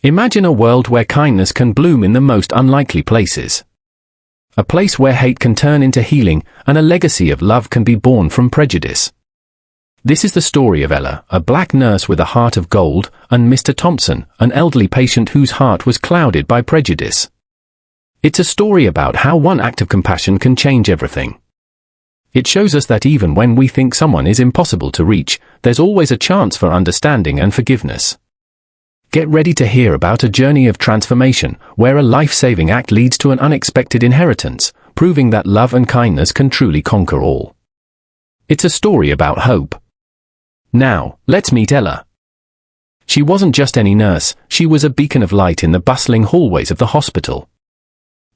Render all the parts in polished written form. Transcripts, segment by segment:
Imagine a world where kindness can bloom in the most unlikely places. A place where hate can turn into healing, and a legacy of love can be born from prejudice. This is the story of Ella, a black nurse with a heart of gold, and Mr. Thompson, an elderly patient whose heart was clouded by prejudice. It's a story about how one act of compassion can change everything. It shows us that even when we think someone is impossible to reach, there's always a chance for understanding and forgiveness. Get ready to hear about a journey of transformation, where a life-saving act leads to an unexpected inheritance, proving that love and kindness can truly conquer all. It's a story about hope. Now, let's meet Ella. She wasn't just any nurse, she was a beacon of light in the bustling hallways of the hospital.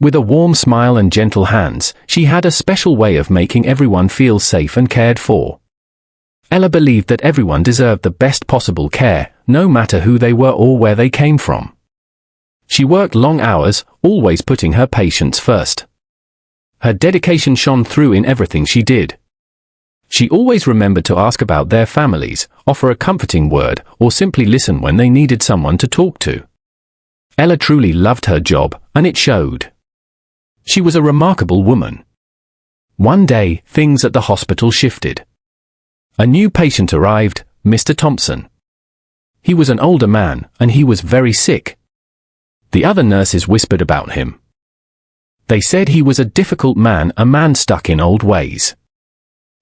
With a warm smile and gentle hands, she had a special way of making everyone feel safe and cared for. Ella believed that everyone deserved the best possible care, no matter who they were or where they came from. She worked long hours, always putting her patients first. Her dedication shone through in everything she did. She always remembered to ask about their families, offer a comforting word, or simply listen when they needed someone to talk to. Ella truly loved her job, and it showed. She was a remarkable woman. One day, things at the hospital shifted. A new patient arrived, Mr. Thompson. He was an older man, and he was very sick. The other nurses whispered about him. They said he was a difficult man, a man stuck in old ways.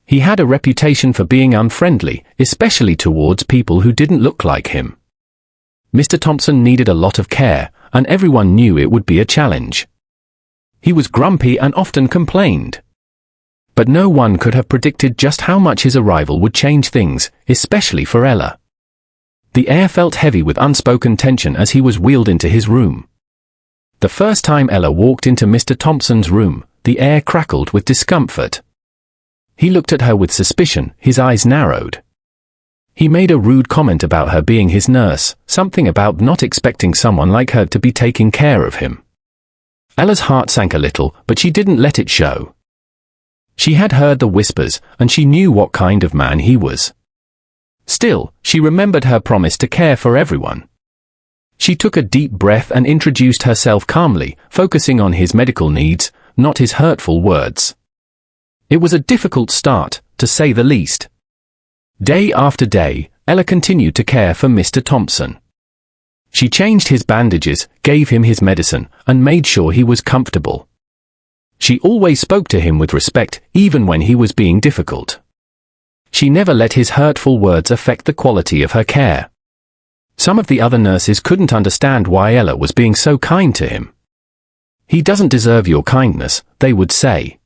He had a reputation for being unfriendly, especially towards people who didn't look like him. Mr. Thompson needed a lot of care, and everyone knew it would be a challenge. He was grumpy and often complained. But no one could have predicted just how much his arrival would change things, especially for Ella. The air felt heavy with unspoken tension as he was wheeled into his room. The first time Ella walked into Mr. Thompson's room, the air crackled with discomfort. He looked at her with suspicion, his eyes narrowed. He made a rude comment about her being his nurse, something about not expecting someone like her to be taking care of him. Ella's heart sank a little, but she didn't let it show. She had heard the whispers, and she knew what kind of man he was. Still, she remembered her promise to care for everyone. She took a deep breath and introduced herself calmly, focusing on his medical needs, not his hurtful words. It was a difficult start, to say the least. Day after day, Ella continued to care for Mr. Thompson. She changed his bandages, gave him his medicine, and made sure he was comfortable. She always spoke to him with respect, even when he was being difficult. She never let his hurtful words affect the quality of her care. Some of the other nurses couldn't understand why Ella was being so kind to him. "He doesn't deserve your kindness," they would say.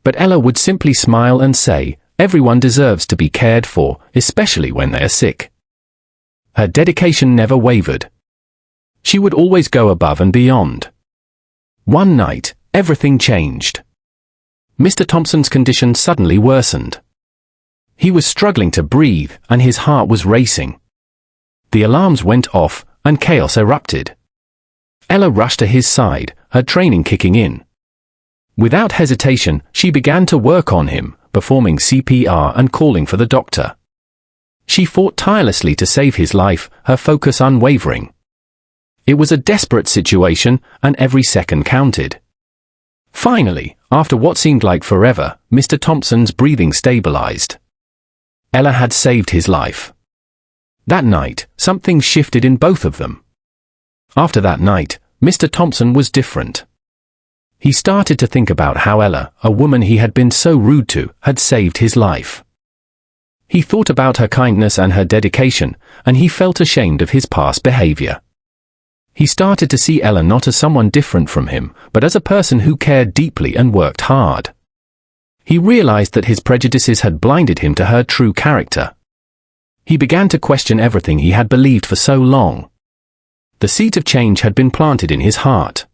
But Ella would simply smile and say, "Everyone deserves to be cared for, especially when they are sick." Her dedication never wavered. She would always go above and beyond. One night, everything changed. Mr. Thompson's condition suddenly worsened. He was struggling to breathe, and his heart was racing. The alarms went off, and chaos erupted. Ella rushed to his side, her training kicking in. Without hesitation, she began to work on him, performing CPR and calling for the doctor. She fought tirelessly to save his life, her focus unwavering. It was a desperate situation, and every second counted. Finally, after what seemed like forever, Mr. Thompson's breathing stabilized. Ella had saved his life. That night, something shifted in both of them. After that night, Mr. Thompson was different. He started to think about how Ella, a woman he had been so rude to, had saved his life. He thought about her kindness and her dedication, and he felt ashamed of his past behavior. He started to see Ella not as someone different from him, but as a person who cared deeply and worked hard. He realized that his prejudices had blinded him to her true character. He began to question everything he had believed for so long. The seed of change had been planted in his heart.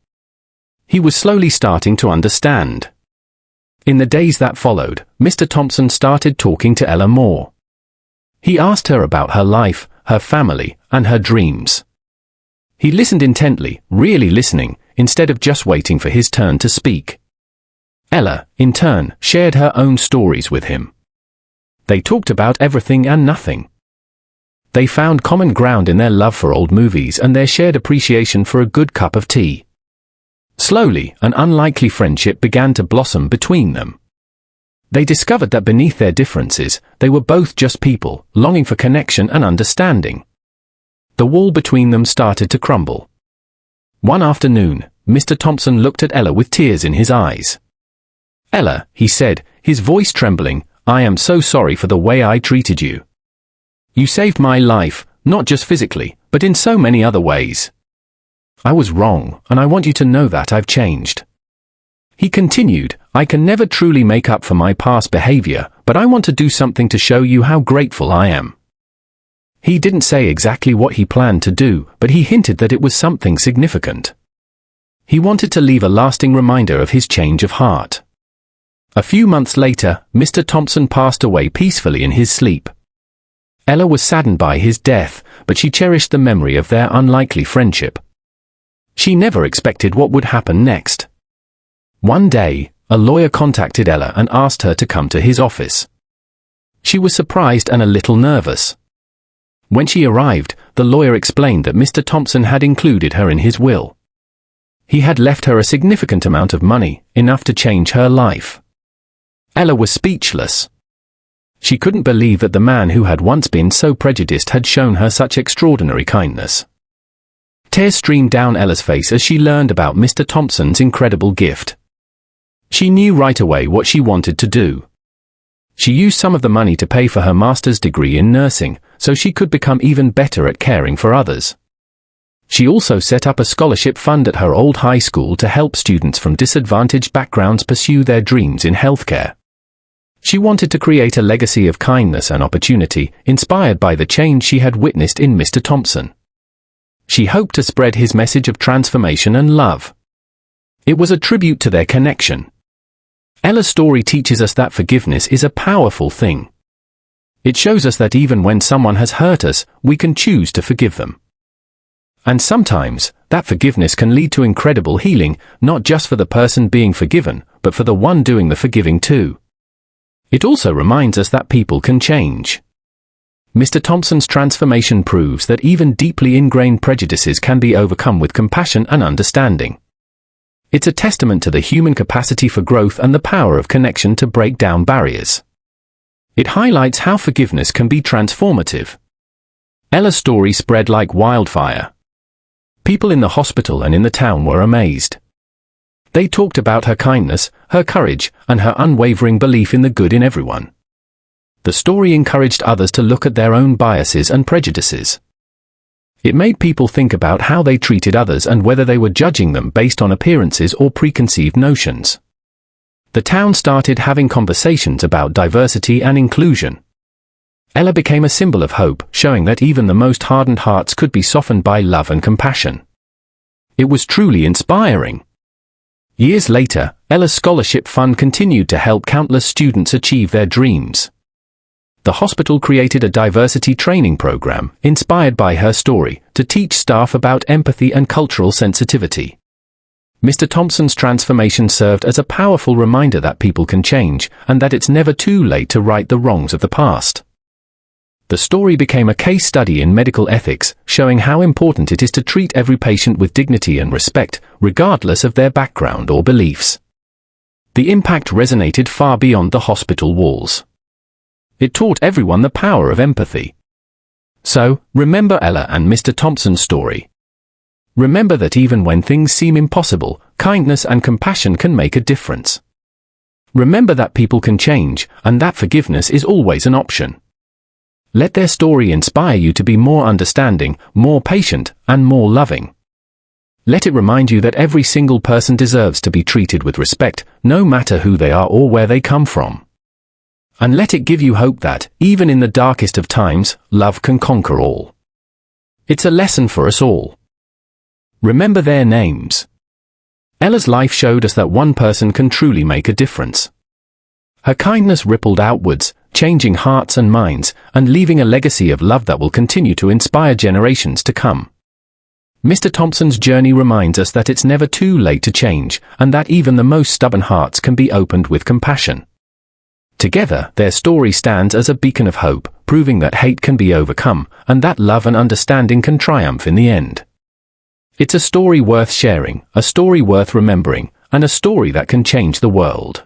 He was slowly starting to understand. In the days that followed, Mr. Thompson started talking to Ella more. He asked her about her life, her family, and her dreams. He listened intently, really listening, instead of just waiting for his turn to speak. Ella, in turn, shared her own stories with him. They talked about everything and nothing. They found common ground in their love for old movies and their shared appreciation for a good cup of tea. Slowly, an unlikely friendship began to blossom between them. They discovered that beneath their differences, they were both just people, longing for connection and understanding. The wall between them started to crumble. One afternoon, Mr. Thompson looked at Ella with tears in his eyes. "Ella," he said, his voice trembling, "I am so sorry for the way I treated you. You saved my life, not just physically, but in so many other ways. I was wrong, and I want you to know that I've changed." He continued, "I can never truly make up for my past behavior, but I want to do something to show you how grateful I am." He didn't say exactly what he planned to do, but he hinted that it was something significant. He wanted to leave a lasting reminder of his change of heart. A few months later, Mr. Thompson passed away peacefully in his sleep. Ella was saddened by his death, but she cherished the memory of their unlikely friendship. She never expected what would happen next. One day, a lawyer contacted Ella and asked her to come to his office. She was surprised and a little nervous. When she arrived, the lawyer explained that Mr. Thompson had included her in his will. He had left her a significant amount of money, enough to change her life. Ella was speechless. She couldn't believe that the man who had once been so prejudiced had shown her such extraordinary kindness. Tears streamed down Ella's face as she learned about Mr. Thompson's incredible gift. She knew right away what she wanted to do. She used some of the money to pay for her master's degree in nursing, so she could become even better at caring for others. She also set up a scholarship fund at her old high school to help students from disadvantaged backgrounds pursue their dreams in healthcare. She wanted to create a legacy of kindness and opportunity, inspired by the change she had witnessed in Mr. Thompson. She hoped to spread his message of transformation and love. It was a tribute to their connection. Ella's story teaches us that forgiveness is a powerful thing. It shows us that even when someone has hurt us, we can choose to forgive them. And sometimes, that forgiveness can lead to incredible healing, not just for the person being forgiven, but for the one doing the forgiving too. It also reminds us that people can change. Mr. Thompson's transformation proves that even deeply ingrained prejudices can be overcome with compassion and understanding. It's a testament to the human capacity for growth and the power of connection to break down barriers. It highlights how forgiveness can be transformative. Ella's story spread like wildfire. People in the hospital and in the town were amazed. They talked about her kindness, her courage, and her unwavering belief in the good in everyone. The story encouraged others to look at their own biases and prejudices. It made people think about how they treated others and whether they were judging them based on appearances or preconceived notions. The town started having conversations about diversity and inclusion. Ella became a symbol of hope, showing that even the most hardened hearts could be softened by love and compassion. It was truly inspiring. Years later, Ella's scholarship fund continued to help countless students achieve their dreams. The hospital created a diversity training program, inspired by her story, to teach staff about empathy and cultural sensitivity. Mr. Thompson's transformation served as a powerful reminder that people can change, and that it's never too late to right the wrongs of the past. The story became a case study in medical ethics, showing how important it is to treat every patient with dignity and respect, regardless of their background or beliefs. The impact resonated far beyond the hospital walls. It taught everyone the power of empathy. So, remember Ella and Mr. Thompson's story. Remember that even when things seem impossible, kindness and compassion can make a difference. Remember that people can change, and that forgiveness is always an option. Let their story inspire you to be more understanding, more patient, and more loving. Let it remind you that every single person deserves to be treated with respect, no matter who they are or where they come from. And let it give you hope that, even in the darkest of times, love can conquer all. It's a lesson for us all. Remember their names. Ella's life showed us that one person can truly make a difference. Her kindness rippled outwards, changing hearts and minds, and leaving a legacy of love that will continue to inspire generations to come. Mr. Thompson's journey reminds us that it's never too late to change, and that even the most stubborn hearts can be opened with compassion. Together, their story stands as a beacon of hope, proving that hate can be overcome, and that love and understanding can triumph in the end. It's a story worth sharing, a story worth remembering, and a story that can change the world.